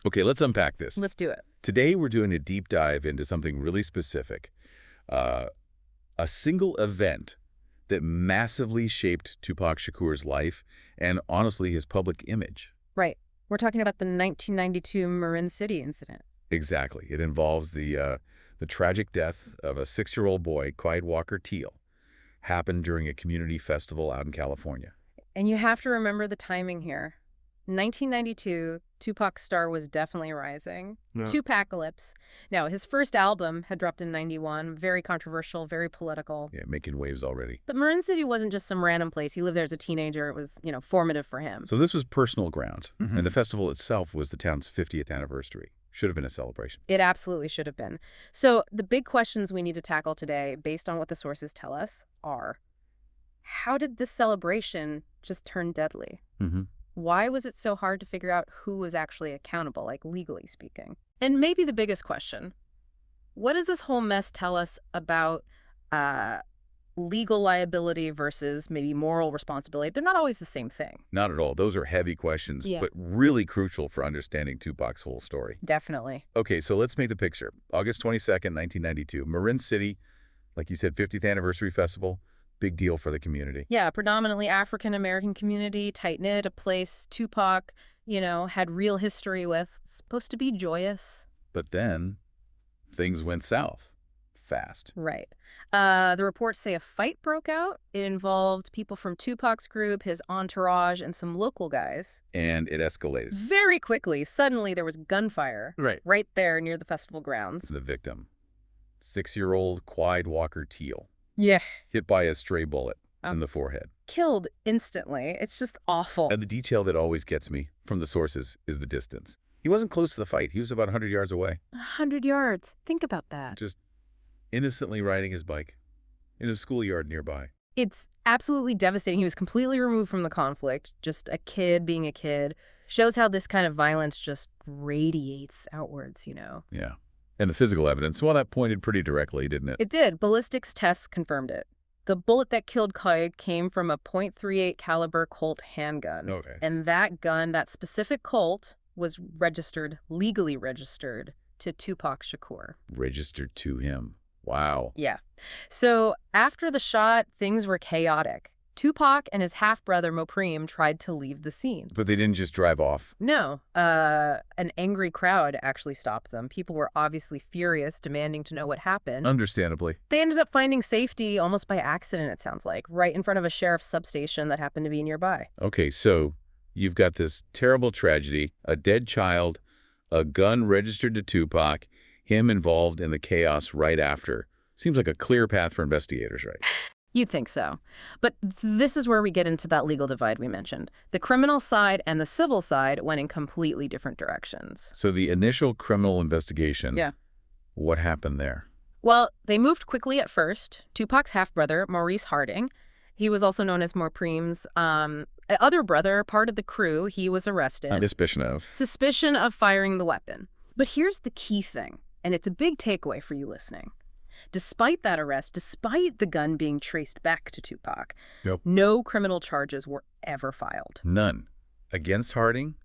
Okay, let's unpack this. Let's do it. Today, we're doing a deep dive into something really specific. Uh, a single event that massively shaped Tupac Shakur's life and, honestly, his public image. Right. We're talking about the 1992 Marin City incident. Exactly. It involves the tragic death of a 6-year-old boy, Clyde Walker Teal, happened during a community festival out in California. And you have to remember the timing here. 1992, Tupac's star was definitely rising. Yeah. Tupacalypse. Now, his first album had dropped in 91, very controversial, very political. Yeah, making waves already. But Marin City wasn't just some random place. He lived there as a teenager. It was, formative for him. So this was personal ground, Mhm. and the festival itself was the town's 50th anniversary. Should have been a celebration. It absolutely should have been. So the big questions we need to tackle today, based on what the sources tell us, are how did this celebration just turn deadly? Mm-hmm. Why was it so hard to figure out who was actually accountable, like legally speaking? And maybe the biggest question, what does this whole mess tell us about legal liability versus maybe moral responsibility? They're not always the same thing. Not at all. Those are heavy questions, Yeah. but really crucial for understanding Tupac's whole story. Definitely. Okay, so let's make the picture. August 22nd, 1992, Marin City, like you said, 50th anniversary festival, big deal for the community. Yeah, predominantly African-American community, tight-knit, a place Tupac, had real history with. Supposed to be joyous. But then things went south fast. Right. The reports say a fight broke out. It involved people from Tupac's group, his entourage, and some local guys. And it escalated. Very quickly, suddenly there was gunfire Right. there near the festival grounds. The victim, 6-year-old Clyde Walker Teal, Yeah. hit by a stray bullet Oh. in the forehead. Killed instantly. It's just awful. And the detail that always gets me from the sources is the distance. He wasn't close to the fight. He was about 100 yards away, 100 yards. Think about that. just innocently riding his bike in a schoolyard nearby. It's absolutely devastating. He was completely removed from the conflict. Just a kid being a kid. Shows how this kind of violence just radiates outwards, Yeah. And the physical evidence, well, that pointed pretty directly, didn't it? It did. Ballistics tests confirmed it. The bullet that killed Clyde came from a .38 caliber Colt handgun. Okay. And that gun, that specific Colt, was legally registered to Tupac Shakur. Registered to him. Wow. Yeah. So after the shot, things were chaotic. Tupac and his half-brother Mopreme tried to leave the scene. But they didn't just drive off. No, an angry crowd actually stopped them. People were obviously furious, demanding to know what happened. Understandably. They ended up finding safety almost by accident, it sounds like, right in front of a sheriff's substation that happened to be nearby. Okay, so you've got this terrible tragedy, a dead child, a gun registered to Tupac, him involved in the chaos right after. Seems like a clear path for investigators, right? You'd think so. But this is where we get into that legal divide we mentioned. The criminal side and the civil side went in completely different directions. So the initial criminal investigation, Yeah. what happened there? Well, they moved quickly at first. Tupac's half-brother, Maurice Harding, he was also known as Mopreme's other brother, part of the crew, he was arrested. Suspicion of firing the weapon. But here's the key thing, and it's a big takeaway for you listening. Despite that arrest, despite the gun being traced back to Tupac, no criminal charges were ever filed. None. Against Harding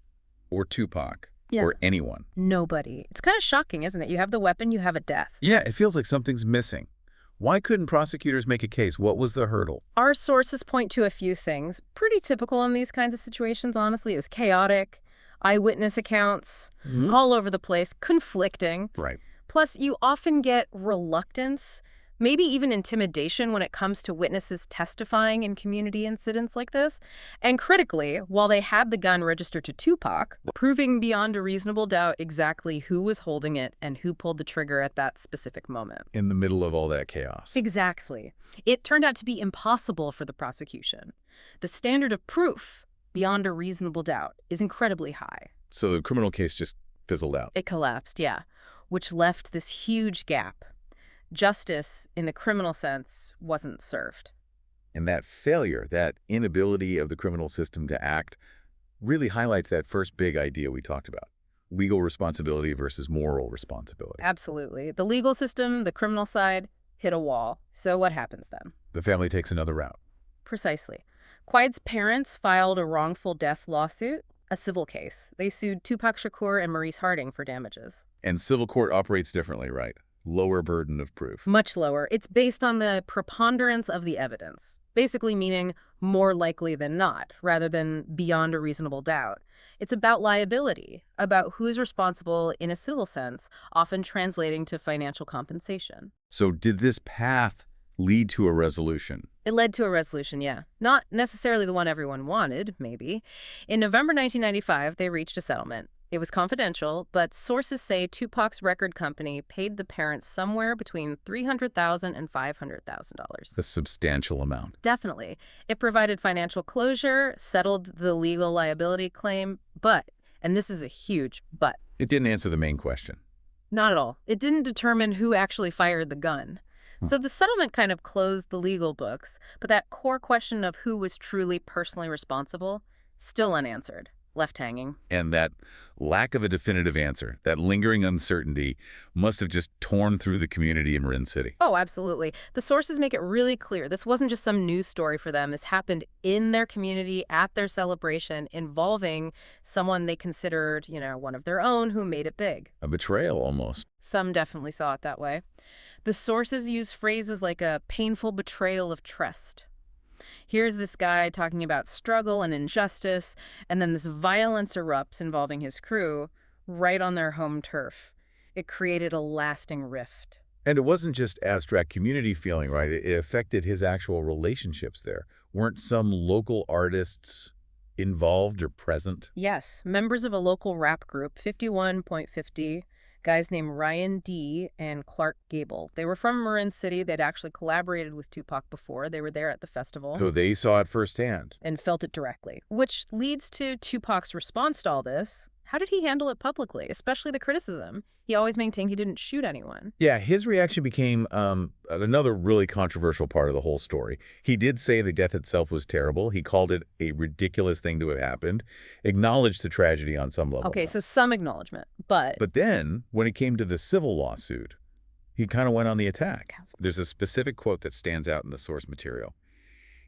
or Tupac or anyone. Nobody. It's kind of shocking, isn't it? You have the weapon, you have a death. Yeah, it feels like something's missing. Why couldn't prosecutors make a case? What was the hurdle? Our sources point to a few things. Pretty typical in these kinds of situations, honestly. It was chaotic, eyewitness accounts, all over the place, conflicting. Right. Plus, you often get reluctance, maybe even intimidation when it comes to witnesses testifying in community incidents like this. And critically, while they had the gun registered to Tupac, proving beyond a reasonable doubt exactly who was holding it and who pulled the trigger at that specific moment. In the middle of all that chaos. Exactly. It turned out to be impossible for the prosecution. The standard of proof, beyond a reasonable doubt, is incredibly high. So the criminal case just fizzled out. It collapsed, yeah, which left this huge gap. Justice, in the criminal sense, wasn't served. And that failure, that inability of the criminal system to act, really highlights that first big idea we talked about. Legal responsibility versus moral responsibility. Absolutely. The legal system, the criminal side, hit a wall. So what happens then? The family takes another route. Precisely. Clyde's parents filed a wrongful death lawsuit. A civil case. They sued Tupac Shakur and Maurice Harding for damages. And civil court operates differently, right? Lower burden of proof. Much lower. It's based on the preponderance of the evidence, basically meaning more likely than not, rather than beyond a reasonable doubt. It's about liability, about who's responsible in a civil sense, often translating to financial compensation. So did this path lead to a resolution? It led to a resolution, yeah. Not necessarily the one everyone wanted, maybe. In November 1995, they reached a settlement. It was confidential, but sources say Tupac's record company paid the parents somewhere between $300,000 and $500,000. A substantial amount. Definitely. It provided financial closure, settled the legal liability claim, but, and this is a huge but. It didn't answer the main question. Not at all. It didn't determine who actually fired the gun. So the settlement kind of closed the legal books, but that core question of who was truly personally responsible, still unanswered, left hanging. And that lack of a definitive answer, that lingering uncertainty, must have just torn through the community in Marin City. Oh, absolutely. The sources make it really clear. This wasn't just some news story for them. This happened in their community, at their celebration, involving someone they considered, one of their own who made it big. A betrayal, almost. Some definitely saw it that way. The sources use phrases like a painful betrayal of trust. Here's this guy talking about struggle and injustice, and then this violence erupts involving his crew right on their home turf. It created a lasting rift. And it wasn't just abstract community feeling, right? It affected his actual relationships there. Weren't some local artists involved or present? Yes, members of a local rap group, 51.50, guys named Ryan D. and Clark Gable. They were from Marin City. They'd actually collaborated with Tupac before. They were there at the festival. So they saw it firsthand. And felt it directly. Which leads to Tupac's response to all this. How did he handle it publicly, especially the criticism? He always maintained he didn't shoot anyone. Yeah, his reaction became another really controversial part of the whole story. He did say the death itself was terrible. He called it a ridiculous thing to have happened, acknowledged the tragedy on some level. Okay, so some acknowledgement, but... But then, when it came to the civil lawsuit, he kind of went on the attack. There's a specific quote that stands out in the source material.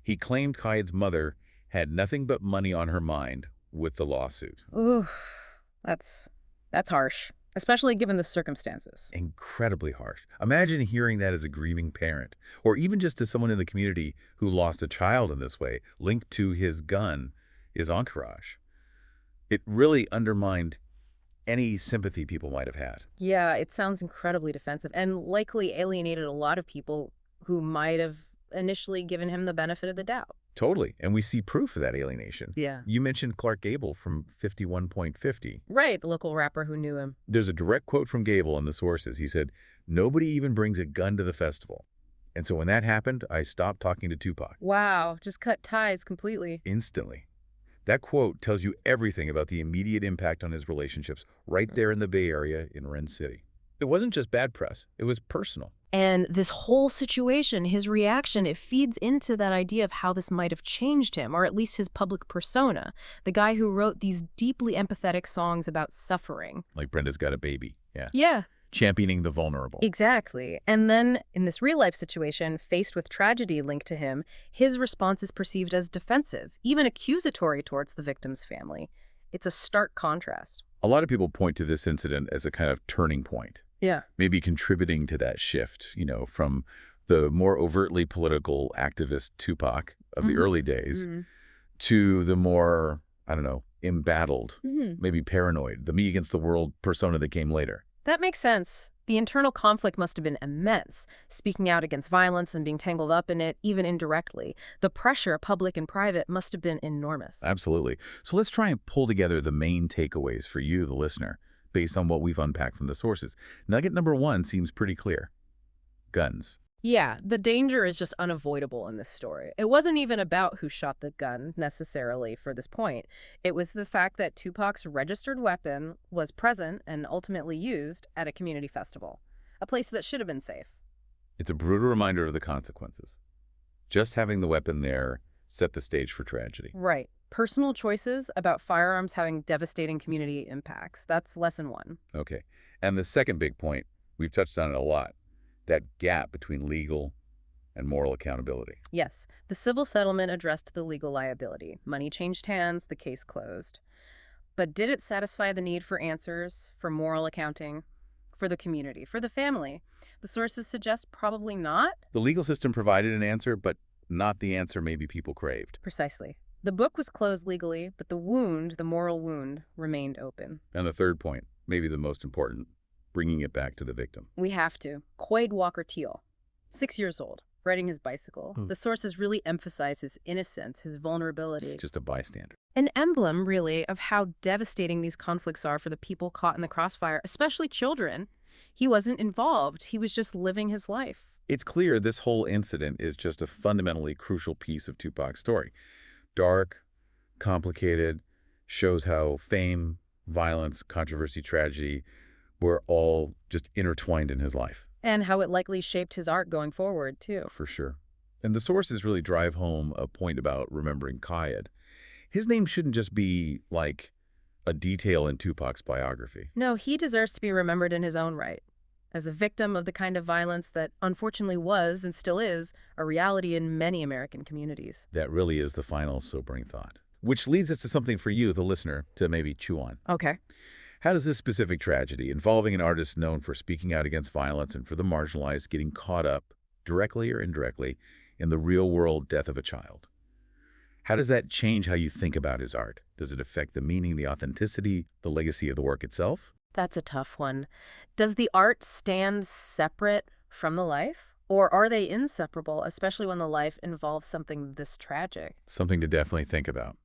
He claimed Qaed's mother had nothing but money on her mind with the lawsuit. Ooh, that's harsh. Especially given the circumstances. Incredibly harsh. Imagine hearing that as a grieving parent, or even just as someone in the community who lost a child in this way, linked to his gun, his entourage. It really undermined any sympathy people might have had. Yeah, it sounds incredibly defensive and likely alienated a lot of people who might have initially given him the benefit of the doubt. Totally. And we see proof of that alienation. Yeah. You mentioned Clark Gable from 51.50. Right, the local rapper who knew him. There's a direct quote from Gable in the sources. He said, "Nobody even brings a gun to the festival. And so when that happened, I stopped talking to Tupac." Wow, just cut ties completely. Instantly. That quote tells you everything about the immediate impact on his relationships right there in the Bay Area in Marin City. It wasn't just bad press. It was personal. And this whole situation, his reaction, it feeds into that idea of how this might have changed him, or at least his public persona. The guy who wrote these deeply empathetic songs about suffering. Like Brenda's Got a Baby. Yeah. Yeah. Championing the vulnerable. Exactly. And then, in this real-life situation, faced with tragedy linked to him, his response is perceived as defensive, even accusatory towards the victim's family. It's a stark contrast. A lot of people point to this incident as a kind of turning point. Yeah. Maybe contributing to that shift, from the more overtly political activist Tupac of the early days to the more, embattled, maybe paranoid, the me against the world persona that came later. That makes sense. The internal conflict must have been immense, speaking out against violence and being tangled up in it, even indirectly. The pressure, public and private, must have been enormous. Absolutely. So let's try and pull together the main takeaways for you, the listener, based on what we've unpacked from the sources. Nugget number 1 seems pretty clear. Guns. Yeah, the danger is just unavoidable in this story. It wasn't even about who shot the gun, necessarily, for this point. It was the fact that Tupac's registered weapon was present and ultimately used at a community festival, a place that should have been safe. It's a brutal reminder of the consequences. Just having the weapon there set the stage for tragedy. Right. Personal choices about firearms having devastating community impacts. That's lesson 1. Okay. And the second big point, we've touched on it a lot, that gap between legal and moral accountability. Yes. The civil settlement addressed the legal liability. Money changed hands, the case closed. But did it satisfy the need for answers, for moral accounting, for the community, for the family? The sources suggest probably not. The legal system provided an answer, but not the answer maybe people craved. Precisely. The book was closed legally, but the wound, the moral wound, remained open. And the third point, maybe the most important, bringing it back to the victim. We have to. Quade Walker Teal, 6 years old, riding his bicycle. The sources really emphasize his innocence, his vulnerability. Just a bystander. An emblem, really, of how devastating these conflicts are for the people caught in the crossfire, especially children. He wasn't involved. He was just living his life. It's clear this whole incident is just a fundamentally crucial piece of Tupac's story. Dark, complicated, shows how fame, violence, controversy, tragedy were all just intertwined in his life. And how it likely shaped his art going forward, too. For sure. And the sources really drive home a point about remembering Kayed. His name shouldn't just be, like, a detail in Tupac's biography. No, he deserves to be remembered in his own right, as a victim of the kind of violence that unfortunately was and still is a reality in many American communities. That really is the final sobering thought. Which leads us to something for you, the listener, to maybe chew on. Okay. How does this specific tragedy, involving an artist known for speaking out against violence and for the marginalized, getting caught up, directly or indirectly, in the real-world death of a child, how does that change how you think about his art? Does it affect the meaning, the authenticity, the legacy of the work itself? That's a tough one. Does the art stand separate from the life? Or are they inseparable, especially when the life involves something this tragic? Something to definitely think about.